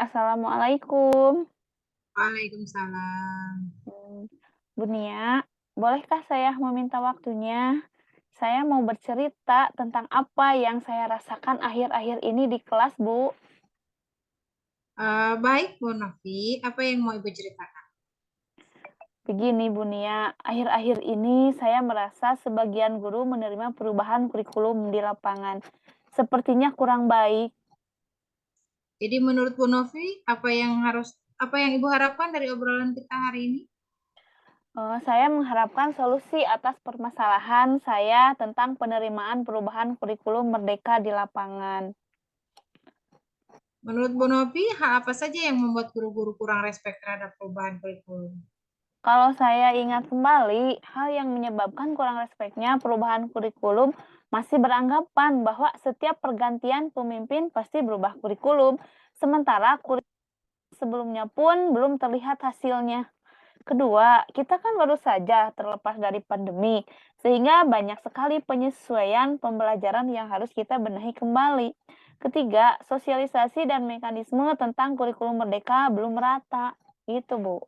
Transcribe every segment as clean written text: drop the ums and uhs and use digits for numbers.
Assalamualaikum. Waalaikumsalam. Hmm, Bu Nia, bolehkah saya meminta waktunya? Saya mau bercerita tentang apa yang saya rasakan akhir-akhir ini di kelas, Bu. Baik Bu Novi, apa yang mau Ibu ceritakan? Begini, Bu Nia, akhir-akhir ini saya merasa sebagian guru menerima perubahan kurikulum di lapangan. Sepertinya kurang baik. Jadi menurut Bu Novi, apa yang Ibu harapkan dari obrolan kita hari ini? Saya mengharapkan solusi atas permasalahan saya tentang penerimaan perubahan kurikulum merdeka di lapangan. Menurut Bu Novi, hal apa saja yang membuat guru-guru kurang respek terhadap perubahan kurikulum? Kalau saya ingat kembali, hal yang menyebabkan kurang respeknya perubahan kurikulum masih beranggapan bahwa setiap pergantian pemimpin pasti berubah kurikulum, sementara kurikulum sebelumnya pun belum terlihat hasilnya. Kedua, kita kan baru saja terlepas dari pandemi, sehingga banyak sekali penyesuaian pembelajaran yang harus kita benahi kembali. Ketiga, sosialisasi dan mekanisme tentang kurikulum merdeka belum merata. Gitu, Bu.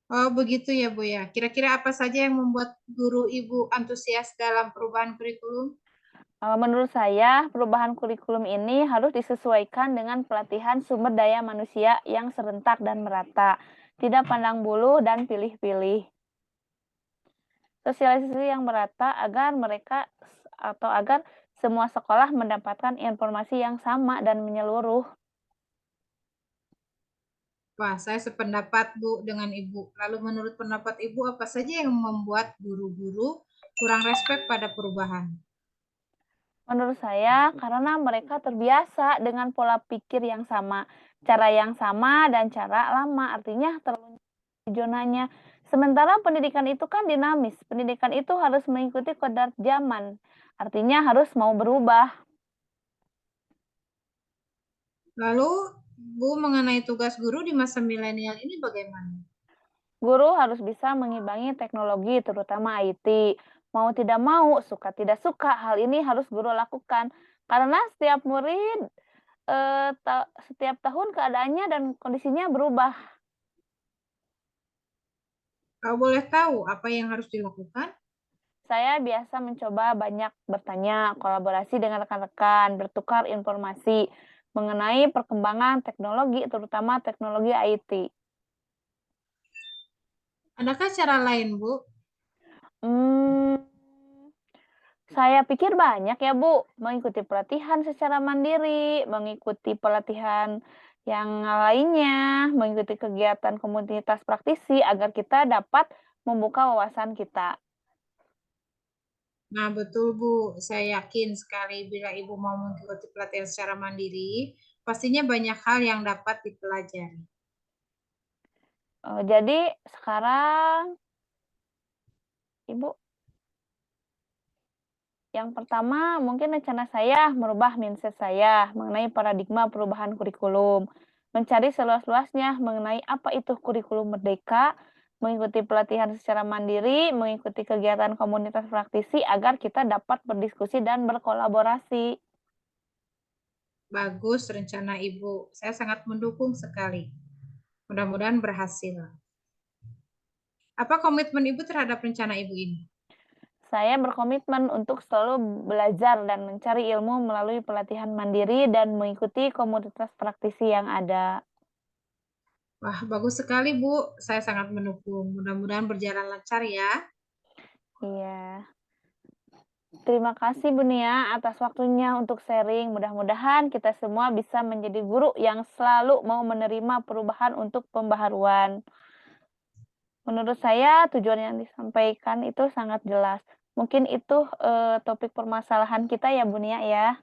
Oh begitu ya Bu ya. Kira-kira apa saja yang membuat guru Ibu antusias dalam perubahan kurikulum? Menurut saya, perubahan kurikulum ini harus disesuaikan dengan pelatihan sumber daya manusia yang serentak dan merata, tidak pandang bulu dan pilih-pilih. Sosialisasi yang merata agar agar semua sekolah mendapatkan informasi yang sama dan menyeluruh. Wah, saya sependapat Bu dengan Ibu. Lalu menurut pendapat Ibu, apa saja yang membuat guru-guru kurang respek pada perubahan? Menurut saya, karena mereka terbiasa dengan pola pikir yang sama, cara yang sama dan cara lama, artinya terlalu zonanya. Sementara pendidikan itu kan dinamis, pendidikan itu harus mengikuti kodrat zaman, artinya harus mau berubah. Lalu, Bu, mengenai tugas guru di masa milenial ini bagaimana? Guru harus bisa mengimbangi teknologi, terutama IT. Mau tidak mau, suka tidak suka, hal ini harus guru lakukan. Karena setiap murid, setiap tahun keadaannya dan kondisinya berubah. Kalau boleh tahu apa yang harus dilakukan? Saya biasa mencoba banyak bertanya, kolaborasi dengan rekan-rekan, bertukar informasi mengenai perkembangan teknologi, terutama teknologi IT. Adakah cara lain, Bu? Hmm, saya pikir banyak ya, Bu, mengikuti pelatihan secara mandiri, mengikuti pelatihan yang lainnya, mengikuti kegiatan komunitas praktisi agar kita dapat membuka wawasan kita. Nah, betul, Bu. Saya yakin sekali bila Ibu mau mengikuti pelatihan secara mandiri, pastinya banyak hal yang dapat dipelajari. Jadi sekarang Ibu, yang pertama, mungkin rencana saya merubah mindset saya mengenai paradigma perubahan kurikulum, mencari seluas-luasnya mengenai apa itu kurikulum merdeka, mengikuti pelatihan secara mandiri, mengikuti kegiatan komunitas praktisi agar kita dapat berdiskusi dan berkolaborasi. Bagus rencana Ibu. Saya sangat mendukung sekali. Mudah-mudahan berhasil. Apa komitmen Ibu terhadap rencana Ibu ini? Saya berkomitmen untuk selalu belajar dan mencari ilmu melalui pelatihan mandiri dan mengikuti komunitas praktisi yang ada. Wah, bagus sekali, Bu. Saya sangat mendukung. Mudah-mudahan berjalan lancar ya. Iya. Terima kasih Bu Nia atas waktunya untuk sharing. Mudah-mudahan kita semua bisa menjadi guru yang selalu mau menerima perubahan untuk pembaharuan. Menurut saya tujuan yang disampaikan itu sangat jelas. Mungkin itu topik permasalahan kita ya Bu Nia ya.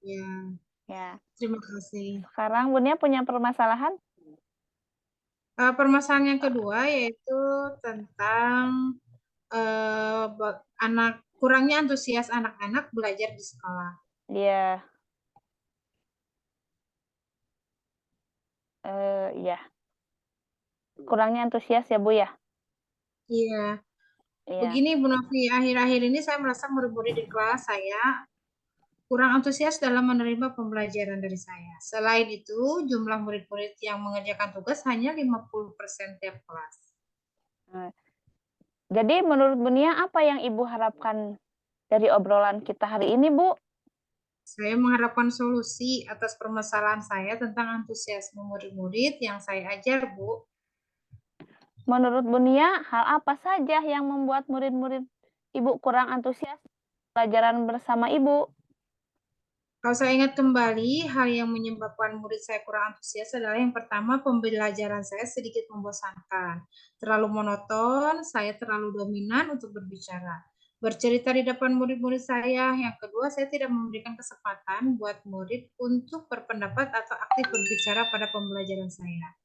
Ya, Ya. terima kasih. Sekarang Bu Nia punya permasalahan? Permasalahan yang kedua yaitu tentang kurangnya antusias anak-anak belajar di sekolah. Iya, iya. Kurangnya antusias ya Bu ya. Iya, Iya. Begini Bu Novi, akhir-akhir ini saya merasa murid-murid di kelas saya kurang antusias dalam menerima pembelajaran dari saya. Selain itu, jumlah murid-murid yang mengerjakan tugas hanya 50% tiap kelas. Nah, jadi menurut Bunia apa yang Ibu harapkan dari obrolan kita hari ini, Bu? Saya mengharapkan solusi atas permasalahan saya tentang antusiasme murid-murid yang saya ajar, Bu. Menurut Bunia, hal apa saja yang membuat murid-murid Ibu kurang antusias pelajaran bersama Ibu? Kalau saya ingat kembali, hal yang menyebabkan murid saya kurang antusias adalah yang pertama, pembelajaran saya sedikit membosankan. Terlalu monoton, saya terlalu dominan untuk berbicara. Bercerita di depan murid-murid saya. Yang kedua, saya tidak memberikan kesempatan buat murid untuk berpendapat atau aktif berbicara pada pembelajaran saya.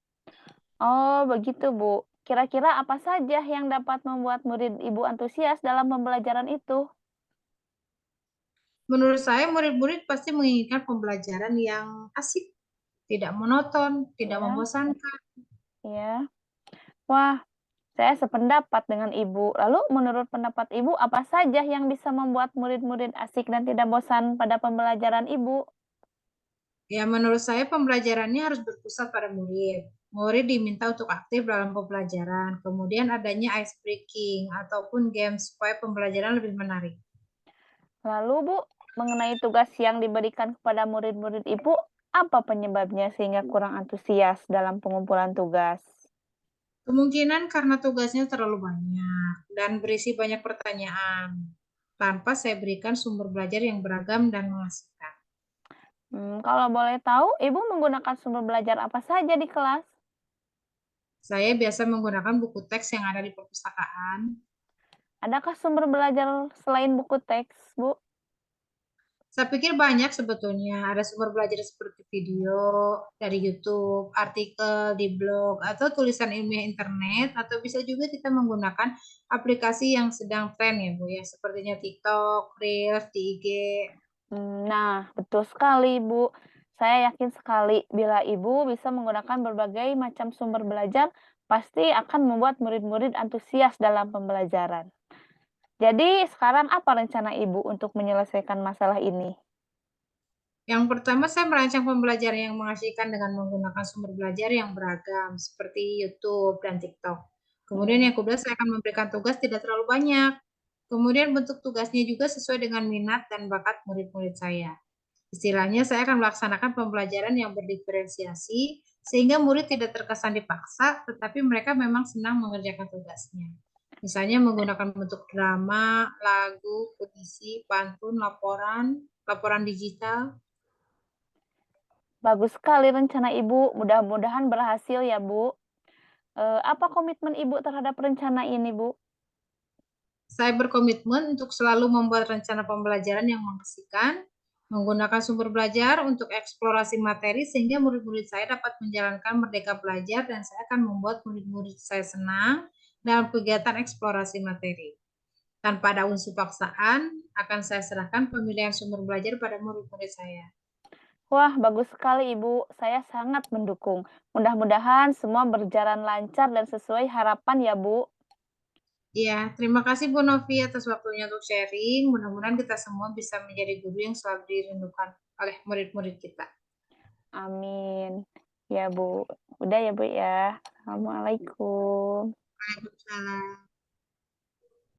Oh, begitu, Bu. Kira-kira apa saja yang dapat membuat murid Ibu antusias dalam pembelajaran itu? Menurut saya, murid-murid pasti menginginkan pembelajaran yang asik, tidak monoton, tidak Ya, membosankan. ya. Wah, saya sependapat dengan Ibu. Lalu, menurut pendapat Ibu, apa saja yang bisa membuat murid-murid asik dan tidak bosan pada pembelajaran Ibu? Ya, menurut saya pembelajarannya harus berpusat pada murid. Murid diminta untuk aktif dalam pembelajaran. Kemudian adanya ice breaking ataupun games supaya pembelajaran lebih menarik. Lalu, Bu, mengenai tugas yang diberikan kepada murid-murid Ibu, apa penyebabnya sehingga kurang antusias dalam pengumpulan tugas? Kemungkinan karena tugasnya terlalu banyak dan berisi banyak pertanyaan, tanpa saya berikan sumber belajar yang beragam dan mengasihkan. Kalau boleh tahu, Ibu menggunakan sumber belajar apa saja di kelas? Saya biasa menggunakan buku teks yang ada di perpustakaan. Adakah sumber belajar selain buku teks, Bu? Saya pikir banyak sebetulnya. Ada sumber belajar seperti video dari YouTube, artikel di blog, atau tulisan ilmiah internet, atau bisa juga kita menggunakan aplikasi yang sedang tren ya Bu ya, sepertinya TikTok, Reels, di IG. Nah, betul sekali, Bu. Saya yakin sekali bila Ibu bisa menggunakan berbagai macam sumber belajar, pasti akan membuat murid-murid antusias dalam pembelajaran. Jadi, sekarang apa rencana Ibu untuk menyelesaikan masalah ini? Yang pertama, saya merancang pembelajaran yang mengasihkan dengan menggunakan sumber belajar yang beragam, seperti YouTube dan TikTok. Kemudian Hmm, yang kedua, saya akan memberikan tugas tidak terlalu banyak. Kemudian bentuk tugasnya juga sesuai dengan minat dan bakat murid-murid saya. Istilahnya, saya akan melaksanakan pembelajaran yang berdiferensiasi, sehingga murid tidak terkesan dipaksa, tetapi mereka memang senang mengerjakan tugasnya. Misalnya menggunakan bentuk drama, lagu, puisi, pantun, laporan, laporan digital. Bagus sekali rencana Ibu. Mudah-mudahan berhasil ya, Bu. Apa komitmen Ibu terhadap rencana ini, Bu? Saya berkomitmen untuk selalu membuat rencana pembelajaran yang mengasihkan, menggunakan sumber belajar untuk eksplorasi materi sehingga murid-murid saya dapat menjalankan merdeka belajar dan saya akan membuat murid-murid saya senang dalam kegiatan eksplorasi materi. Tanpa ada unsur paksaan, akan saya serahkan pemilihan sumber belajar pada murid-murid saya. Wah, bagus sekali Ibu. Saya sangat mendukung. Mudah-mudahan semua berjalan lancar dan sesuai harapan ya, Bu. Ya, terima kasih Bu Novi atas waktunya untuk sharing. Mudah-mudahan kita semua bisa menjadi guru yang selalu dirindukan oleh murid-murid kita. Amin. Ya, Bu. Udah ya, Bu ya. Assalamualaikum. Waalaikumsalam.